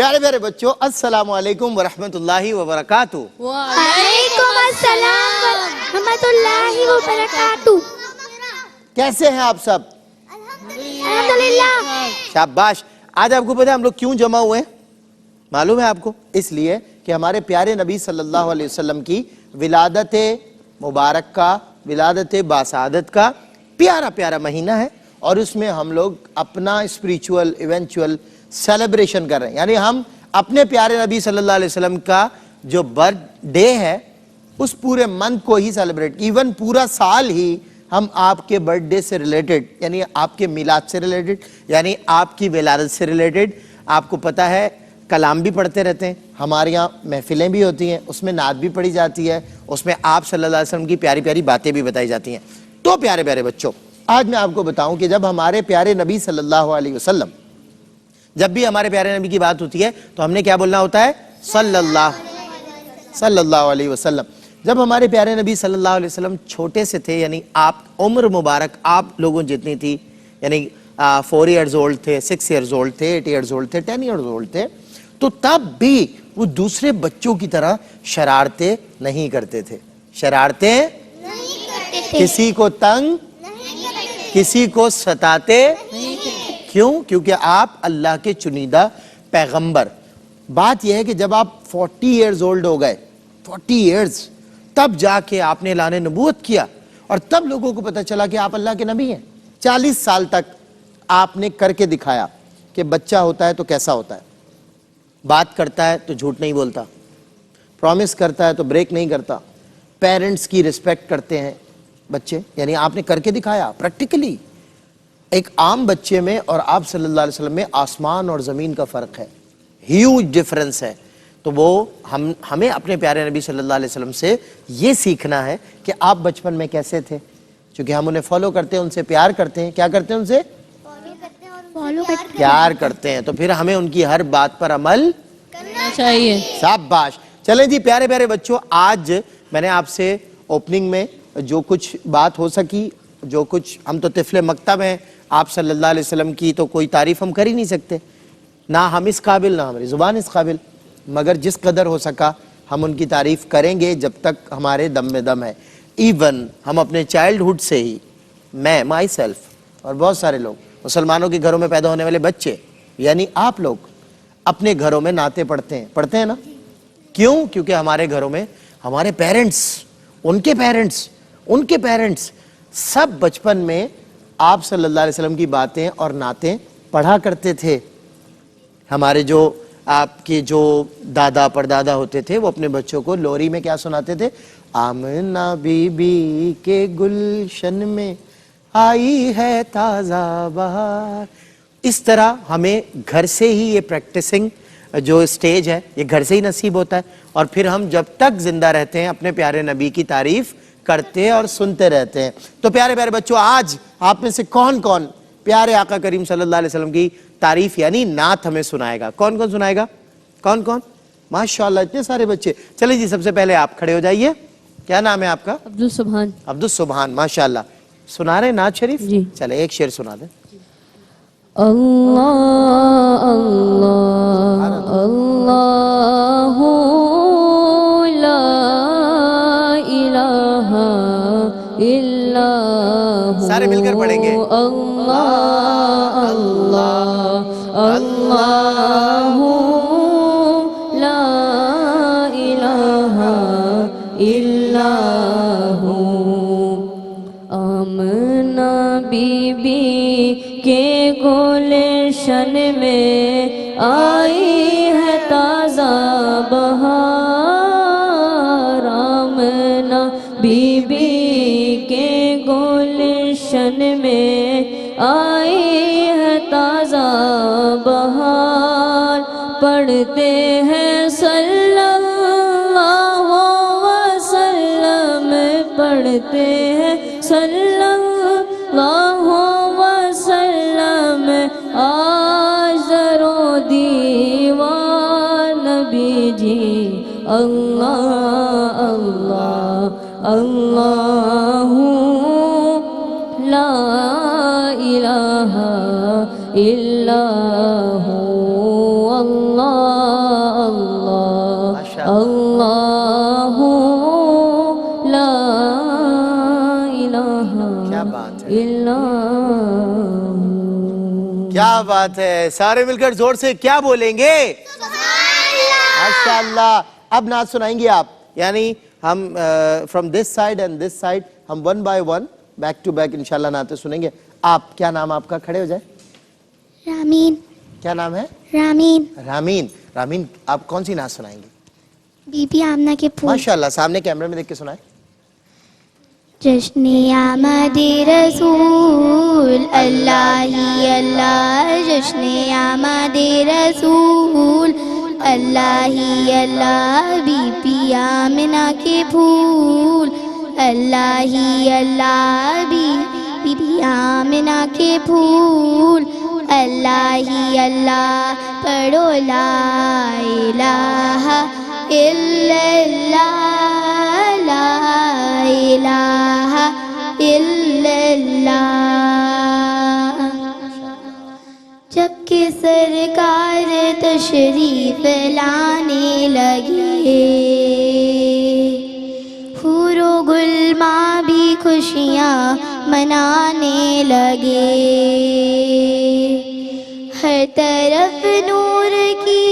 پیارے پیارے بچوں، السلام علیکم ورحمۃ اللہ وبرکاتہ۔ وعلیکم السلام ورحمۃ اللہ وبرکاتہ۔ کیسے ہیں آپ سب؟ الحمدللہ۔ شاباش۔ آج آپ کو پتہ ہے ہم لوگ کیوں جمع ہوئے ہیں؟ معلوم ہے آپ کو؟ اس لیے کہ ہمارے پیارے نبی صلی اللہ علیہ وسلم کی ولادت مبارک کا، ولادت باسعادت کا پیارا پیارا مہینہ ہے، اور اس میں ہم لوگ اپنا اسپریچول ایونچول سیلیبریشن کر رہے ہیں۔ یعنی ہم اپنے پیارے نبی صلی اللہ علیہ وسلم کا جو برتھ ڈے ہے اس پورے منتھ کو ہی سیلیبریٹ، ایون پورا سال ہی ہم آپ کے برتھ ڈے سے ریلیٹڈ، یعنی آپ کے میلاد سے ریلیٹڈ، یعنی آپ کی ولادت سے ریلیٹڈ، آپ کو پتہ ہے کلام بھی پڑھتے رہتے ہیں، ہمارے یہاں محفلیں بھی ہوتی ہیں، اس میں نعت بھی پڑھی جاتی ہے، اس میں آپ صلی اللہ علیہ وسلم کی پیاری پیاری باتیں بھی بتائی جاتی ہیں۔ تو پیارے پیارے بچوں، آج میں آپ کو بتاؤں کہ جب ہمارے پیارے نبی صلی اللہ علیہ وسلم، جب بھی ہمارے پیارے نبی کی بات ہوتی ہے تو ہم نے کیا بولنا ہوتا ہے؟ صلی اللہ علیہ وسلم۔ جب ہمارے پیارے نبی صلی اللہ علیہ وسلم چھوٹے سے تھے، یعنی آپ عمر مبارک آپ لوگوں جتنی تھی، یعنی 4 ایئرز اولڈ تھے، 6 ایئرز اولڈ تھے، 8 ایئرز اولڈ تھے، 10 ایئرز اولڈ تھے، تو تب بھی وہ دوسرے بچوں کی طرح شرارتیں نہیں کرتے تھے۔ شرارتیں کسی کو تنگ، کسی کو ستاتے کیوں؟ کیونکہ آپ اللہ کے چنیدہ پیغمبر۔ بات یہ ہے کہ جب آپ 40 ایئرز اولڈ ہو گئے، 40 ایئرز، تب جا کے آپ نے اعلان نبوت کیا، اور تب لوگوں کو پتہ چلا کہ آپ اللہ کے نبی ہیں۔ 40 سال تک آپ نے کر کے دکھایا کہ بچہ ہوتا ہے تو کیسا ہوتا ہے، بات کرتا ہے تو جھوٹ نہیں بولتا، پرومس کرتا ہے تو بریک نہیں کرتا، پیرنٹس کی رسپیکٹ کرتے ہیں بچے، یعنی آپ نے کر کے دکھایا پریکٹیکلی۔ ایک عام بچے میں اور آپ صلی اللہ علیہ وسلم میں آسمان اور زمین کا فرق ہے، ہیوج ڈفرنس ہے۔ تو وہ ہمیں اپنے پیارے نبی صلی اللہ علیہ وسلم سے یہ سیکھنا ہے کہ آپ بچپن میں کیسے تھے، چونکہ ہم انہیں فالو کرتے ہیں، ان سے پیار کرتے ہیں۔ کیا کرتے ہیں؟ ان سے پیار کرتے ہیں، تو پھر ہمیں ان کی ہر بات پر عمل کرنا چاہیے۔ شاباش۔ چلیں جی پیارے پیارے بچوں، آج میں نے آپ سے اوپننگ میں جو کچھ بات ہو سکی، جو کچھ، ہم تو طفل مکتب ہیں، آپ صلی اللہ علیہ وسلم کی تو کوئی تعریف ہم کر ہی نہیں سکتے، نہ ہم اس قابل، نہ ہماری زبان اس قابل، مگر جس قدر ہو سکا ہم ان کی تعریف کریں گے جب تک ہمارے دم میں دم ہے۔ ایون ہم اپنے چائلڈہڈ سے ہی، میں مائی سیلف اور بہت سارے لوگ، مسلمانوں کے گھروں میں پیدا ہونے والے بچے، یعنی آپ لوگ اپنے گھروں میں نعتیں پڑھتے ہیں نا؟ کیوں؟ کیونکہ ہمارے گھروں میں ہمارے پیرنٹس، ان کے پیرنٹس سب بچپن میں آپ صلی اللہ علیہ وسلم کی باتیں اور نعتیں پڑھا کرتے تھے۔ ہمارے جو آپ کے جو دادا پردادا ہوتے تھے وہ اپنے بچوں کو لوری میں کیا سناتے تھے؟ آمنہ بی بی کے گلشن میں آئی ہے تازہ بہار۔ اس طرح ہمیں گھر سے ہی یہ پریکٹسنگ جو سٹیج ہے یہ گھر سے ہی نصیب ہوتا ہے، اور پھر ہم جب تک زندہ رہتے ہیں اپنے پیارے نبی کی تعریف کرتے اور سنتے رہتے ہیں۔ تو پیارے پیارے بچوں، آج آپ میں سے کون کون پیارے آقا کریم صلی اللہ علیہ وسلم کی تعریف یعنی نعت ہمیں سنائے گا؟ کون کون سنائے گا؟ کون کون؟ ماشاءاللہ اتنے سارے بچے۔ چلیں جی سب سے پہلے آپ کھڑے ہو جائیے۔ کیا نام ہے آپ کا؟ عبدالسبحان۔ عبدالسبحان، ماشاءاللہ۔ سنا رہے ہیں نعت شریف؟ جی۔ چلے ایک شعر سنا دیں۔ اللہ اللہ اللہ لا الہ الا ہو۔ سارے مل کر پڑھیں گے۔ اللہ اللہ اللہ لا الہ الا ہو۔ آمنہ بی بی کے گلشن میں آئی ہے تازہ بہار۔ آمنہ بی بی کے گلشن میں آئی ہے تازہ بہار۔ پڑھتے ہیں صلی اللہ وسلم، پڑھتے ہیں صلی اللہ وسلم، آج در و دیوار نبی جی۔ اللہ اللہ اللہ لا الہ الا ہو۔ اللہ کیا بات ہے, سارے مل کر زور سے کیا بولیں گے؟ ماشاءاللہ. اب نعت سنائیں گے آپ, یعنی ہم from this side and this side ہم one by one back to back انشاءاللہ نعتیں سنیں گے. آپ, کیا نام آپ کا؟ کھڑے ہو جائیں. رامین. کیا نام ہے؟ رامین. رامین. رامین, آپ کون سی نعت سنائیں گے؟ بی بی آمنہ کے پھول. ماشاءاللہ, سامنے کیمرے میں دیکھ کے سنائیں. جشن آمد رسول اللہ ہی اللہ, جشن آمد رسول اللہ ہی اللہ, بی بی آمنہ کے پھول اللہ ہی اللہ, بی بی آمنہ کے پھول اللہ ہی اللہ. پڑھو لا الہ الا اللہ, لا الہ الا اللہ. جب کہ سرکار تشریف لانے لگے, حور و گلما بھی خوشیاں منانے لگے. ہر طرف نور کی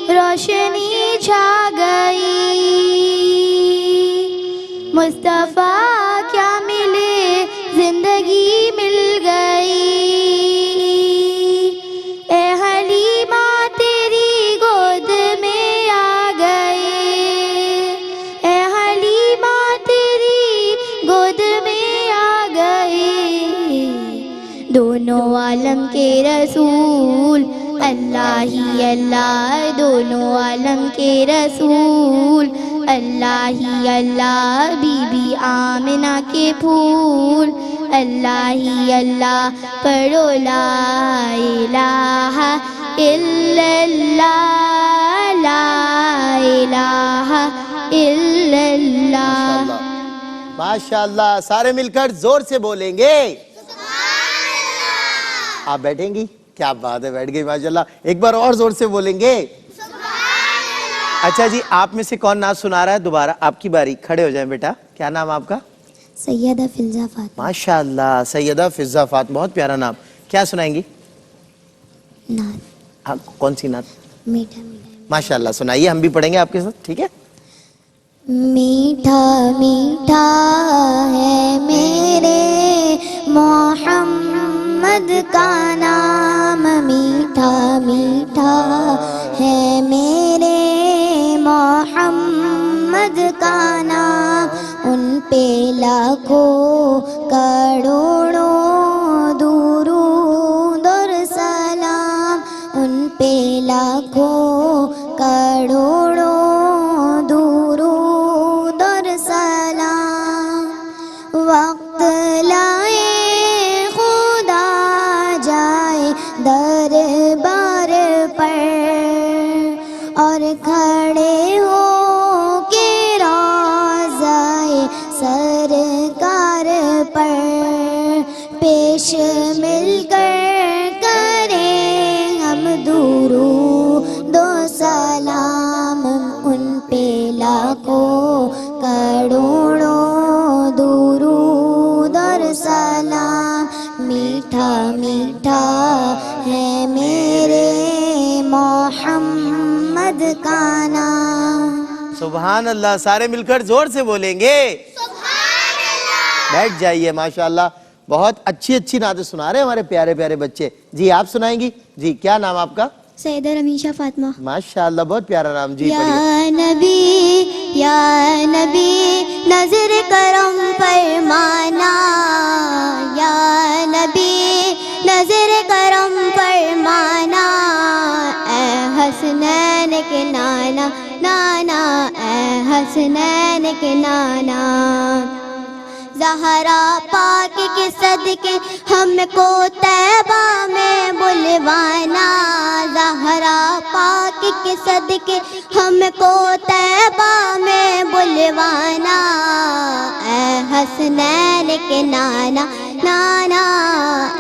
روشنی چھا گئی, مصطفیٰ کیا ملے زندگی مل گئی. اے حلیمہ تیری گود میں آ گئے, اے حلیمہ تیری گود میں آ گئے. دونوں عالم کے رسول اللہ ہی اللہ, دونوں عالم کے رسول اللہ ہی اللہ, بی بی آمنہ کے پھول اللہ ہی اللہ. پڑھو لا الہ الا اللہ, لا الہ الا اللہ. ماشاءاللہ, سارے مل کر زور سے بولیں گے. آپ بیٹھیں گی؟ کیا بات ہے, بیٹھ گئی ماشاءاللہ. ایک بار اور زور سے بولیں گے. اچھا جی, آپ میں سے کون نعت سنا رہا ہے؟ دوبارہ آپ کی باری, کھڑے ہو جائیں بیٹا. کیا نام آپ کا؟ سیدہ فضہ فاطمہ. ماشاءاللہ, سیدہ فضہ فاطمہ, بہت پیارا نام. کیا سنائیں گی؟ نعت. کون سی نعت؟ میٹھا میٹھا. ماشاءاللہ, سنائیے, ہم بھی پڑھیں گے آپ کے ساتھ, ٹھیک ہے؟ میٹھا میٹھا ہے میرے محمد کا نام, میٹھا میٹھا ہے میرے محمد کا نام. ان پہ لاکھوں کروڑوں درود اور سلام, ان پہ لاکھوں کروڑوں درود اور سلام. وقت لائے خدا جائے دربار پر, اور کھڑے ہو کے روضہ سرکار پر, پیش مل کر کریں ہم درود و سلام. ان پہ لاکھوں کروڑوں درود اور سلام. میٹھا میٹھا ہے میرے محمد کا نام. سبحان اللہ, سارے مل کر زور سے بولیں گے. بیٹھ جائیے. ماشاءاللہ, بہت اچھی اچھی نعتیں سنا رہے ہیں ہمارے پیارے پیارے بچے. جی آپ سنائیں گی؟ جی, کیا نام آپ کا؟ سیدہ رمیشہ فاطمہ. ماشاءاللہ, بہت پیارا نام. جی یا نبی نظر کرم فرمانا, یا نبی نظر کرم فرمانا. اے حسنین کے نانا, نانا اے حسنین کے نانا. زہرا پاک کے صدقے ہم کو طیبہ میں بلوانا, زہرا پاک کے صدقے ہم کو طیبہ میں بلوانا. اے حسنین کے نانا, نانا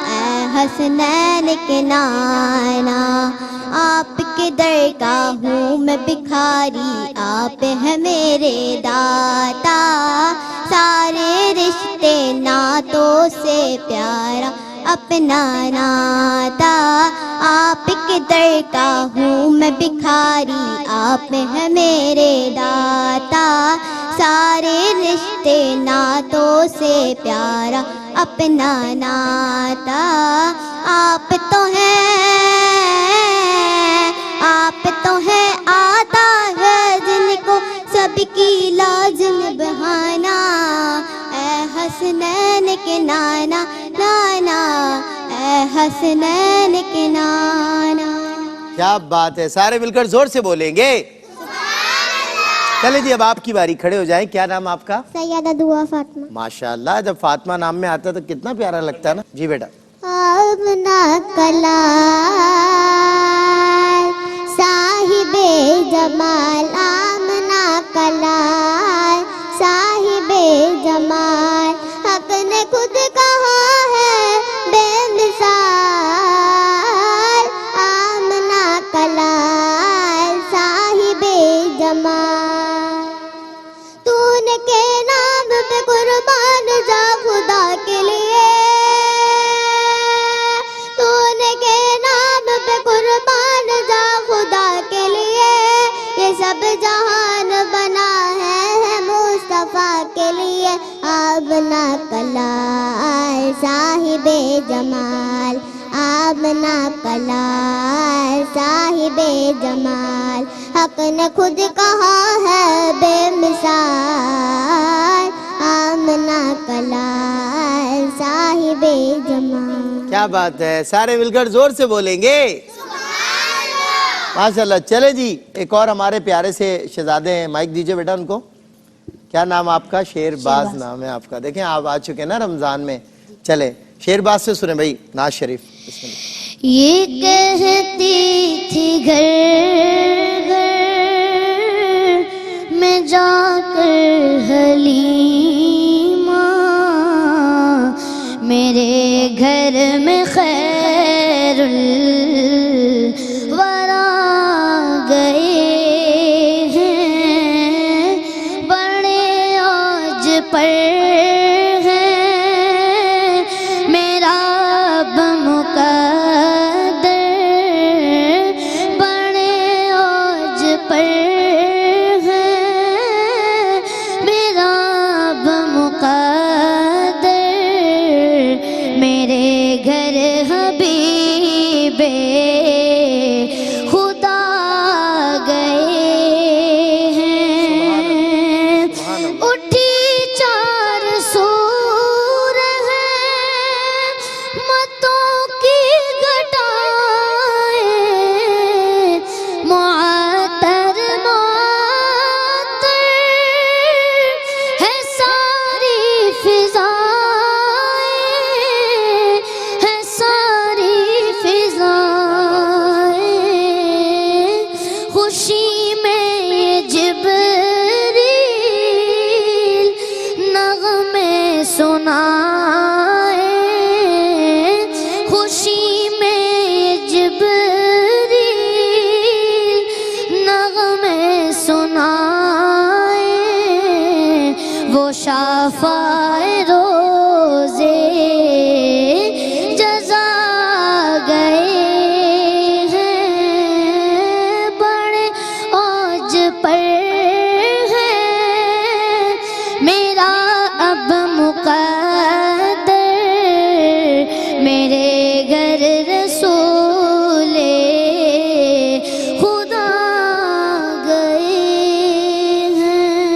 اے حسنین کے نانا. آپ کے در کا ہوں میں بکھاری, آپ ہیں میرے داتا. سارے رشتے نعتوں سے پیارا اپنا ناتا. آپ کے در کا ہوں میں بھکاری, آپ ہیں میرے داتا. سارے رشتے ناتوں سے پیارا اپنا ناتا. آپ تو ہیں آتا ہے جن کو سب کی لاج نبھانا. اے حسنین کے نانا نانا, اے حسنین کے نانا. کیا بات ہے, سارے مل کر زور سے بولیں گے. چلے جی اب آپ کی باری, کھڑے ہو جائیں. کیا نام آپ کا؟ سیدہ دعا فاطمہ. ماشاءاللہ, جب فاطمہ نام میں آتا تو کتنا پیارا لگتا ہے نا. جی بیٹا. آمنہ کلال صاحب جمال, آمنہ کلال صاحب جمال. حق نے خود کہا ہے بے مثال, آمنہ کلال صاحب جمال. تو نے کے نام پہ قربان جا خدا کے لیے, تو نے کے نام پہ قربان جا خدا کے لیے. یہ سب جہان بنا ہے مصطفیٰ کے لیے. آمنہ کلال صاحب جمال, آمنہ کلال صاحب جمال. حق نے خود کہا ہے بے مثال, آمنہ کلال صاحب جمال. کیا بات ہے, سارے مل کر زور سے بولیں گے. ماشاءاللہ. چلے جی, ایک اور ہمارے پیارے سے شہزادے ہیں, مائک دیجئے بیٹا ان کو. کیا نام آپ کا؟ شیر باز نام ہے آپ کا. دیکھیں آپ آ چکے نا رمضان میں. چلے شیر باز سے سنیں بھائی, ناز شریف. بسم اللہ. یہ کہتی تھی گھر گھر میں جا کر حلیمہ, میرے گھر میں خیر الورا گئے ہیں, بڑے عوج پر ہیں میرا اب مقدر, بڑے عوج پر ہیں میرا اب مقدر. میرے گھر حبیب خدا گئے ہیں, اٹھی چار سور ہیں متوں کی گھٹائیں, معطر معطر ہے ساری فضائیں, ہے ساری فضائیں. خوشی میں جبریل نغمے سنائے, خوشی میں جبریل نغمے سنائے. وہ شفاع روزے جزا گئے ہیں, بڑے عوج پر ہیں میرا اب مقدر. میرے گھر رسول خدا گئے ہیں.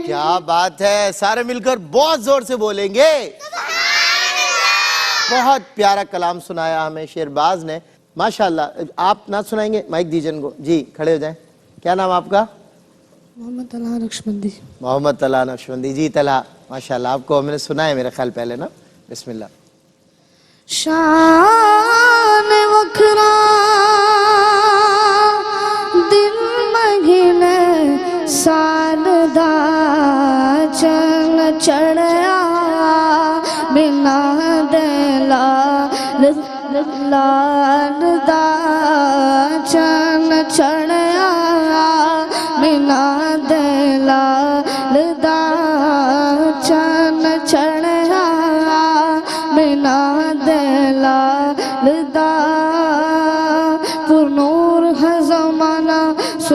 کیا بات ہے, سارے مل کر بہت زور سے بولیں گے. بہت پیارا کلام سنایا ہمیں شیرباز نے. ماشاءاللہ. آپ نہ سنائیں گے؟ مائک دیجئے ان کو. جی کھڑے ہو جائیں. کیا نام آپ کا؟ محمد طلحہ نقشبندی. محمد طلحہ نقشبندی. جی طلحہ, ماشاءاللہ آپ کو ہم نے سنا ہے میرے خیال پہلے نا. بسم اللہ. شان وکھرا دل مہینے سال دا چن چڑھیا بنا دلال لال دا چن چڑھیا بنا دلال دا چن چڑھیا بنا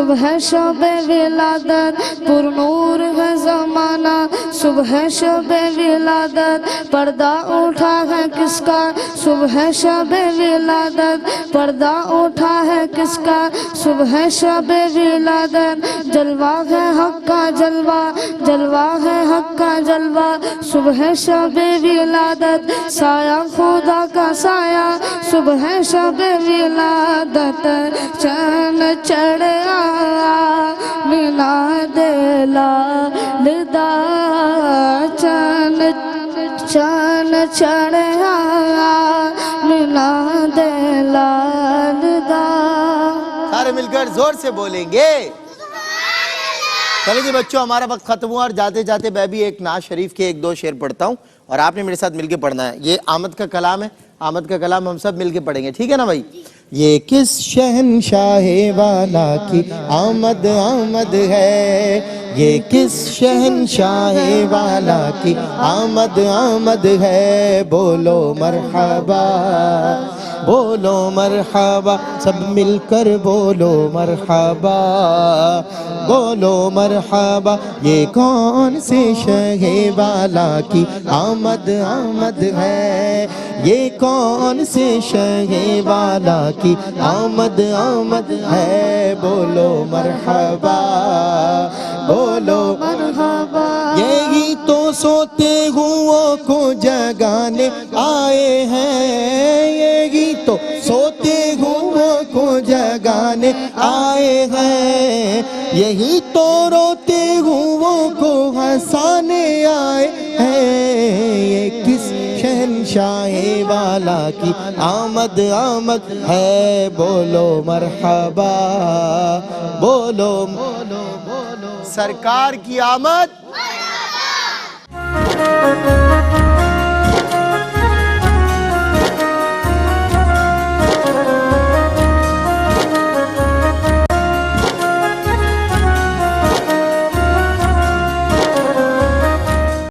صبح شب ولادت پر نور ہے زمانہ صبح شب ولادت پردہ اٹھا ہے کس کا صبح شب ولادت پردہ اٹھا ہے کس کا صبح شب ولادت جلوہ ہے حق کا جلوہ جلوہ ہے حق کا جلوہ صبح شب ولادت سایہ خدا کا سایہ صبح شب ولادت چاند چڑھ آیا میلاد لالدہ چاند چڑھ آیا میلاد لالدہ سارے مل کر زور سے بولیں گے چلیں جی بچوں ہمارا وقت ختم ہوا اور جاتے جاتے میں بھی ایک نعت شریف کے ایک دو شعر پڑھتا ہوں اور آپ نے میرے ساتھ مل کے پڑھنا ہے یہ آمد کا کلام ہے آمد کا کلام ہم سب مل کے پڑھیں گے ٹھیک ہے نا بھائی یہ کس شہنشاہ والا کی آمد آمد ہے یہ کس شہنشاہ والا کی آمد آمد ہے بولو مرحبا بولو مرحبا سب مل کر بولو مرحبا بولو مرحبا یہ کون سے شہ والا کی آمد آمد ہے یہ کون سے شہ والا کی آمد آمد ہے بولو مرحبا بولو مرحبا یہی تو سوتے ہوں کو جگانے آئے ہیں یہی تو سوتے ہوں کو جگانے آئے ہیں یہی تو روتے ہوں کو ہنسانے آئے ہیں یہ کس شہنشاہ والا کی آمد آمد ہے بولو مرحبا بولو سرکار کی آمد